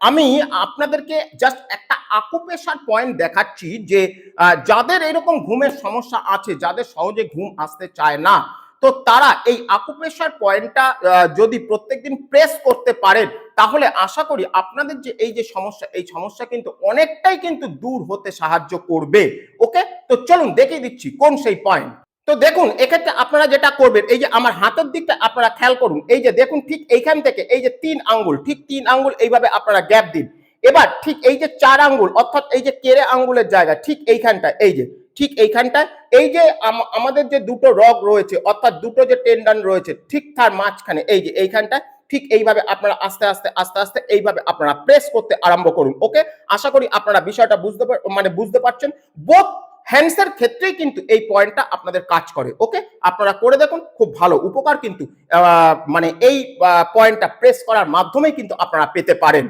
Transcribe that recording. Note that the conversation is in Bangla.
আমি আপনাদেরকে জাস্ট একটা আকুপ্রেশার পয়েন্ট দেখাচ্ছি যে যাদের এরকম ঘুমের সমস্যা আছে, যাদের সহজে ঘুম আসতে চায় না, তো তারা এই আকুপ্রেশার পয়েন্টটা যদি প্রত্যেকদিন প্রেস করতে পারেন, তাহলে আশা করি আপনাদের যে এই যে সমস্যা, এই সমস্যা কিন্তু অনেকটাই কিন্তু দূর হতে সাহায্য করবে। ওকে, তো চলুন দেখিয়ে দিচ্ছি কোন সেই পয়েন্ট। তো দেখুন এক্ষেত্রে আপনারা যেটা করবেন, এই যে আমার হাতের দিকটা আপনারা খেয়াল করুন, এই যে দেখুন ঠিক এইখান থেকে এই যে 3 আঙ্গুল, ঠিক 3 আঙ্গুল এইভাবে আপনারা গ্যাপ দিন। এবার ঠিক এই যে 4 আঙ্গুল, অর্থাৎ এই যে কেরে আঙ্গুলের জায়গা, ঠিক এইখানটায়, এই যে ঠিক এইখানটায়, এই যে আমাদের যে দুটো রগ রয়েছে, অর্থাৎ দুটো যে টেন্ডন রয়েছে, ঠিক তার মাঝখানে এই যে এইখানটায়, ঠিক এইভাবে আপনারা আস্তে আস্তে আস্তে আস্তে এইভাবে আপনারা প্রেস করতে আরম্ভ করুন। ওকে, আশা করি আপনারা বিষয়টা বুঝতে পারছেন। বোথ হ্যান্ডসের ক্ষেত্রেই কিন্তু এই পয়েন্টটা আপনাদের কাজ করে। ওকে, আপনারা করে দেখুন, খুব ভালো উপকার কিন্তু মানে এই পয়েন্টটা প্রেস করার মাধ্যমেই কিন্তু আপনারা পেতে পারেন।